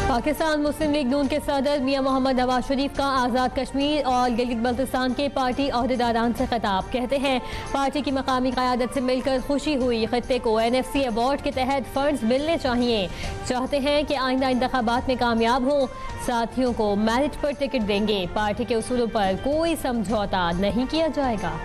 पाकिस्तान मुस्लिम league नून के सदर मियां मोहम्मद नवाज शरीफ का आज़ाद कश्मीर और गिलगित बल्तिस्तान के पार्टी अहदेदारान से खिताब। कहते हैं पार्टी की मकामी क़यादत से मिलकर खुशी हुई। खित्ते को NFC अवार्ड के तहत फंड्स मिलने चाहिए। चाहते हैं कि आइंदा इंतखाबात में कामयाब हों। साथियों को मेरिट पर टिकट देंगे। पार्टी के उसूलों पर कोई समझौता नहीं किया जाएगा।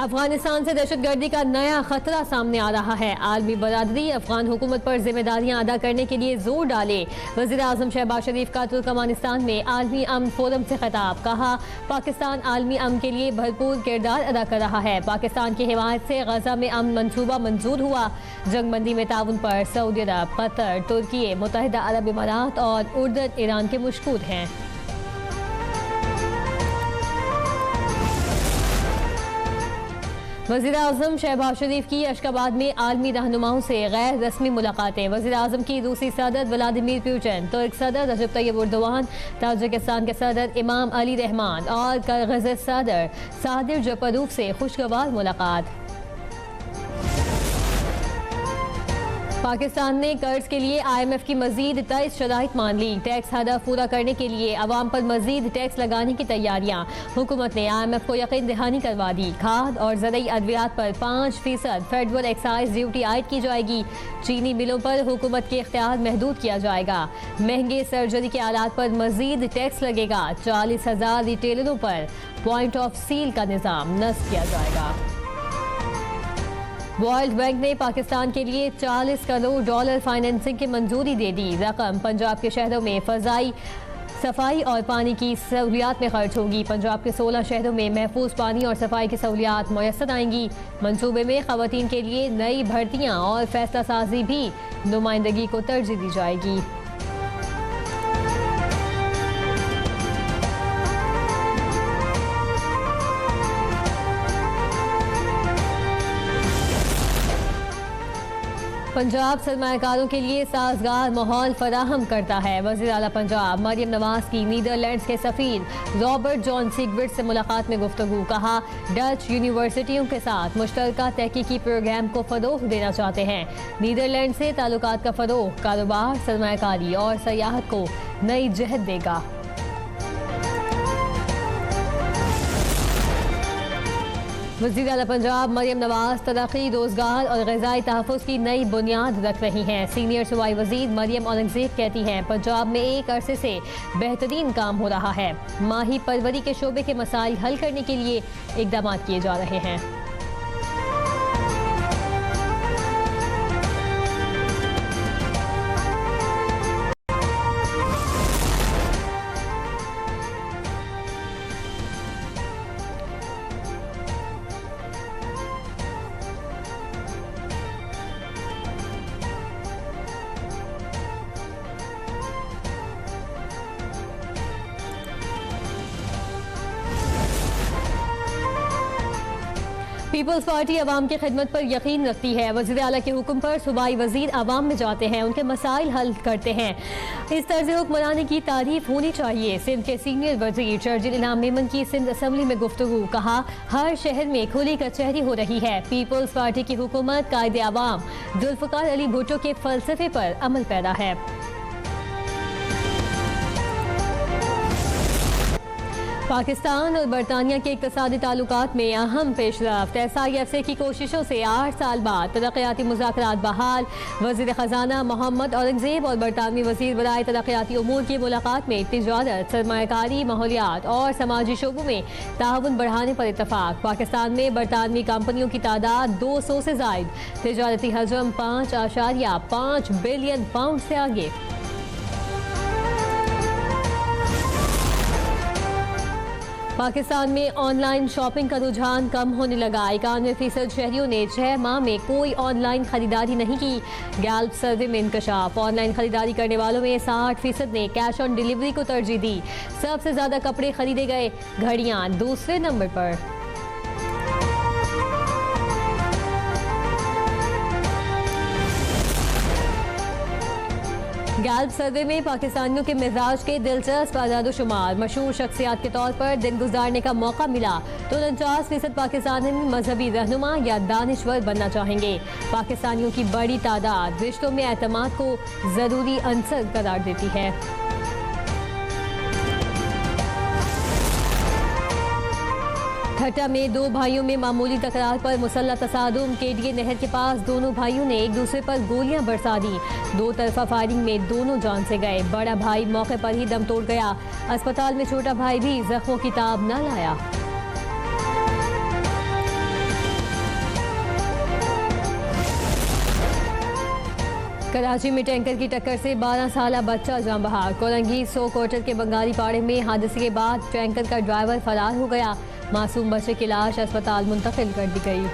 अफगानिस्तान से दहशतगर्दी का नया खतरा सामने आ रहा है। आलमी बरादरी अफगान हुकूमत पर जिम्मेदारियां अदा करने के लिए जोर डाले। वज़ीर आज़म शहबाज शरीफ का तुर्कमानिस्तान में आलमी अमन फोरम से खिताब। कहा पाकिस्तान आलमी अमन के लिए भरपूर किरदार अदा कर रहा है। पाकिस्तान की हिमायत से गजा में अमन मंसूबा मंजूर हुआ। जंगबंदी में ताउन पर सऊदी अरब, कतर, तुर्की, मुत्तहिदा अरब इमारात और उर्दन ईरान के मुशकूर हैं। वज़ीर आज़म शहबाज शरीफ की अशकाबाद में आलमी रहनुमाओं से गैर रस्मी मुलाकातें। वज़ीर आज़म की रूसी सदर व्लादिमीर पुतिन, तुर्क सदर रजब तैयब एर्दोगान, ताजिकिस्तान के सदर इमाम अली रहमान और किर्गिज़ सदर सादिर जपरूफ से खुशगवार मुलाकात। पाकिस्तान ने कर्ज के लिए IMF की मजीद 23 शराइत मान ली। टैक्स हदफ पूरा करने के लिए अवाम पर मजीद टैक्स लगाने की तैयारियां। हुकूमत ने IMF को यकीन दहानी करवा दी। खाद और ज़रूरी अद्वियात पर 5% फेडरल एक्साइज ड्यूटी आयद की जाएगी। चीनी मिलों पर हुकूमत के इख्तियार महदूद किया जाएगा। महंगे सर्जरी के आलात पर मजीद टैक्स लगेगा। 40,000 रिटेलरों पर पॉइंट ऑफ सील का निज़ाम नस्ब किया जाएगा। वर्ल्ड बैंक ने पाकिस्तान के लिए $40 करोड़ फाइनेंसिंग की मंजूरी दे दी। रकम पंजाब के शहरों में फजाई सफाई और पानी की सहूलियात में खर्च होगी। पंजाब के 16 शहरों में महफूज पानी और सफाई की सहूलियात मुयस्सर आएंगी। मंसूबे में खवातीन के लिए नई भर्तियाँ और फैसला साजी भी नुमाइंदगी को तरजीह दी जाएगी। पंजाब सरमायाकारों के लिए साजगार माहौल फराहम करता है। वज़ीर आला पंजाब मरियम नवाज की नीदरलैंड्स के सफ़ीर रॉबर्ट जॉन सिगविट से मुलाकात में गुफ्तगू। कहा डच यूनिवर्सिटियों के साथ मुश्तरका तहकीकी प्रोग्राम को फ़रोग़ देना चाहते हैं। नीदरलैंड से ताल्लुकात का फ़रोग़ कारोबार, सरमायाकारी और सयाहत को नई जहत देगा। वज़ीर आला पंजाब मरियम नवाज तरक्की, रोजगार और ग़िज़ाई तहफ़्फ़ुज़ की नई बुनियाद रख रही हैं। सीनियर सूबाई वज़ीर मरियम औरंगज़ेब कहती हैं पंजाब में एक अरसे से बेहतरीन काम हो रहा है। माही परवरी के शोबे के मसाइल हल करने के लिए इक़दाम किए जा रहे हैं। पीपल्स पार्टी अवाम की खिदमत पर यकीन रखती है। वज़ीर आला के हुक्म पर सूबाई वज़ीर अवाम में जाते हैं, उनके मसाइल हल करते हैं। इस तर्ज हुक्मरानी की तारीफ होनी चाहिए। सिंध के सीनियर वज़ीर शर्जील इनाम मेमन की सिंध असम्बली में गुफ्तगू। कहा हर शहर में खुली कचहरी हो रही है। पीपल्स पार्टी की हुकूमत कायदे अवाम जुल्फ़िकार अली भुट्टो के फ़लसफ़े पर अमल पैरा है। पाकिस्तान और बरतानिया के इक़्तिसादी ताल्लुकात में अहम पेशरफ्त। SIFC की कोशिशों से 8 साल बाद तरक्याती मुज़ाकरात बहाल। वज़ीर ख़जाना मोहम्मद औरंगज़ेब और बरतानवी वज़ीर बराए तरक्याती उमूर की मुलाकात में तिजारत, सरमायाकारी, माहौलियात और समाजी शोबों में ताउन बढ़ाने पर इत्तफ़ाक़। पाकिस्तान में बरतानवी कंपनियों की तादाद 200 से ज़ायद। तिजारती हजम 5.5 बिलियन पाउंड से आगे। पाकिस्तान में ऑनलाइन शॉपिंग का रुझान कम होने लगा। 91% शहरियों ने 6 माह में कोई ऑनलाइन खरीदारी नहीं की। गैल्प सर्वे में इंकशाफ। ऑनलाइन खरीदारी करने वालों में 60% ने कैश ऑन डिलीवरी को तरजीह दी। सबसे ज्यादा कपड़े खरीदे गए। घड़ियां दूसरे नंबर पर। गैल्ब सर्वे में पाकिस्तानियों के मिजाज के दिलचस्प आदादोशुमार। मशहूर शख्सियात के तौर पर दिन गुजारने का मौका मिला तो 49% पाकिस्तानी मजहबी रहनुमा या दानिश्वर बनना चाहेंगे। पाकिस्तानियों की बड़ी तादाद रिश्तों में एतमाद को जरूरी अंसर करार देती है। ठट्टा में दो भाइयों में मामूली तकरार पर मुसल्लह तसादुम। केडीए नहर के पास दोनों भाइयों ने एक दूसरे पर गोलियां बरसा दी। दो तरफा फायरिंग में दोनों जान से गए। बड़ा भाई मौके पर ही दम तोड़ गया। अस्पताल में छोटा भाई भी जख्मों की ताब न लाया। कराची में टैंकर की टक्कर से 12 साला बच्चा जान बहाक। कोलंगी 100 क्वार्टर के बंगाली पाड़े में हादसे के बाद टैंकर का ड्राइवर फरार हो गया। मासूम बच्चे की लाश अस्पताल मुंतकिल कर दी गई।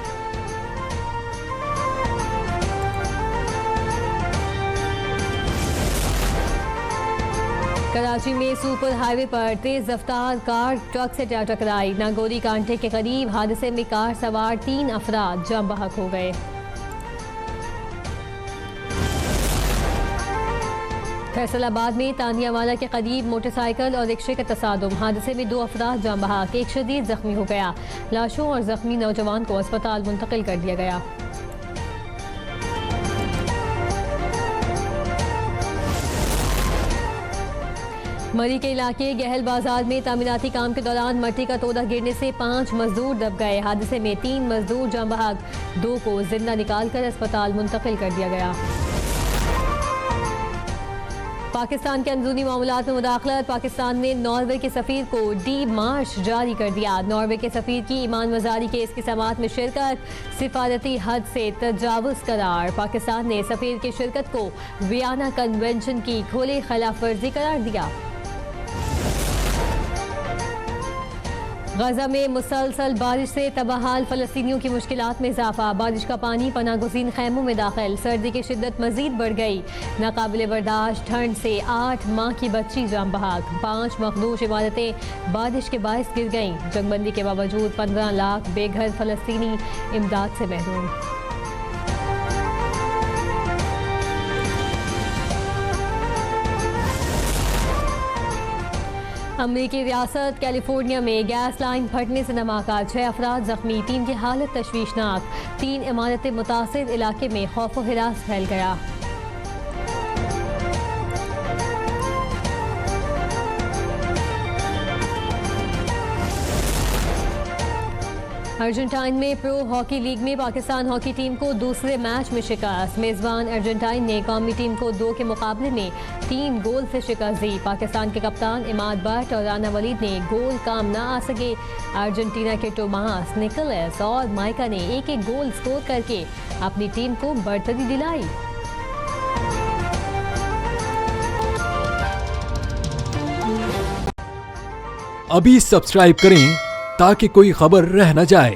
कराची में सुपर हाईवे पर तेज रफ्तार कार ट्रक से टकराई। नागौरी कांटे के करीब हादसे में कार सवार 3 अफराद जान बहक हो गए। फैसलाबाद में तानियावाला के करीब मोटरसाइकिल और रिक्शे का तसादुम। हादसे में 2 अफराद जान बहक, एक शदीद जख्मी हो गया। लाशों और जख्मी नौजवान को अस्पताल मुंतकिल कर दिया गया। मरी के इलाके गहल बाजार में तामीराती काम के दौरान मट्टी का तोड़ा गिरने से 5 मजदूर दब गए। हादसे में 3 मजदूर जान बहक, 2 को जिंदा निकालकर अस्पताल मुंतकिल कर दिया गया। पाकिस्तान के अंदरूनी मामलात में मुदाखलत। पाकिस्तान ने नॉर्वे के सफीर को डी मार्च जारी कर दिया। नॉर्वे के सफीर की ईमान वजारी केस की समाअत में शिरकत सिफारती हद से तजावुज करार। पाकिस्तान ने सफीर की शिरकत को वियना कन्वेंशन की खुली खिलाफ वर्जी करार दिया। गजा में मुसलसल बारिश से तबाहाल फलस्तीनियों की मुश्किलात में इजाफा। बारिश का पानी पनागुज़ीन खैमों में दाखिल। सर्दी की शिद्दत मजीद बढ़ गई। नाकाबिले बर्दाश्त ठंड से 8 माह की बच्ची जान बहक। 5 मखदूश इमारतें बारिश के बायस गिर गईं। जंगबंदी के बावजूद 15 लाख बेघर फलस्तीनी इमदाद से महरूम। अमरीकी रियासत कैलिफोर्निया में गैस लाइन फटने से धमाका। 6 अफराद जख्मी, 3 की हालत तशवीशनाक। 3 इमारतें मुतासिर इलाके में खौफ व हिरास फैल गया। अर्जेंटाइन में प्रो हॉकी लीग में पाकिस्तान हॉकी टीम को दूसरे मैच में शिकस्त। मेजबान अर्जेंटाइन ने कौमी टीम को 2 के मुकाबले में 3 गोल से शिकस्त दी। पाकिस्तान के कप्तान इमाद भट्ट और राना वलीद ने गोल काम न आ सके। अर्जेंटीना के टोमास, निकोलस और माइका ने 1-1 गोल स्कोर करके अपनी टीम को बढ़तरी दिलाई। अभी सब्सक्राइब करें ताकि कोई खबर रह न जाए।